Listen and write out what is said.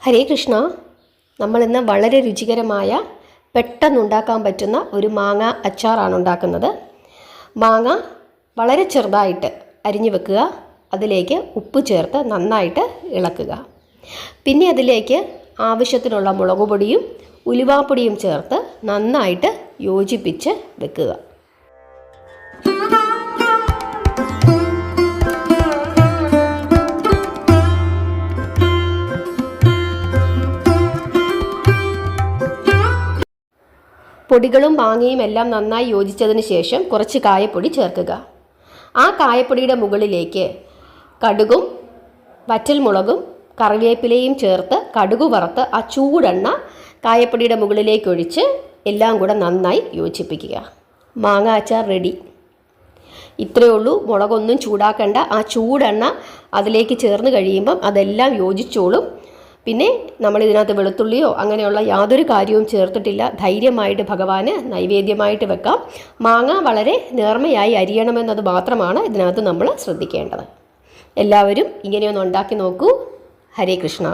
ഹരേ കൃഷ്ണ. നമ്മളിന്ന് വളരെ രുചികരമായ പെട്ടെന്നുണ്ടാക്കാൻ പറ്റുന്ന ഒരു മാങ്ങ അച്ചാറാണ് ഉണ്ടാക്കുന്നത്. മാങ്ങ വളരെ ചെറുതായിട്ട് അരിഞ്ഞു വെക്കുക. അതിലേക്ക് ഉപ്പ് ചേർത്ത് നന്നായിട്ട് ഇളക്കുക. പിന്നെ അതിലേക്ക് ആവശ്യത്തിനുള്ള മുളക് പൊടിയും ഉലുവാപ്പൊടിയും ചേർത്ത് നന്നായിട്ട് യോജിപ്പിച്ച് വെക്കുക. പൊടികളും മാങ്ങയും എല്ലാം നന്നായി യോജിച്ചതിന് ശേഷം കുറച്ച് കായപ്പൊടി ചേർക്കുക. ആ കായപ്പൊടിയുടെ മുകളിലേക്ക് കടുകും വറ്റൽമുളകും കറിവേപ്പിലയും ചേർത്ത് കടുക് വറുത്ത് ആ ചൂടെണ്ണ കായപ്പൊടിയുടെ മുകളിലേക്ക് ഒഴിച്ച് എല്ലാം കൂടെ നന്നായി യോജിപ്പിക്കുക. മാങ്ങ അച്ചാർ റെഡി. ഇത്രയേ ഉള്ളൂ. മുളകൊന്നും ചൂടാക്കണ്ട. ആ ചൂടെണ്ണ അതിലേക്ക് ചേർന്ന് കഴിയുമ്പം അതെല്ലാം യോജിച്ചോളും. പിന്നെ നമ്മളിതിനകത്ത് വെളുത്തുള്ളിയോ അങ്ങനെയുള്ള യാതൊരു കാര്യവും ചേർത്തിട്ടില്ല. ധൈര്യമായിട്ട് ഭഗവാന് നൈവേദ്യമായിട്ട് വെക്കാം. മാങ്ങ വളരെ നേർമയായി അരിയണമെന്നത് മാത്രമാണ് ഇതിനകത്ത് നമ്മൾ ശ്രദ്ധിക്കേണ്ടത്. എല്ലാവരും ഇങ്ങനെയൊന്ന് ഉണ്ടാക്കി നോക്കൂ. ഹരേ കൃഷ്ണ.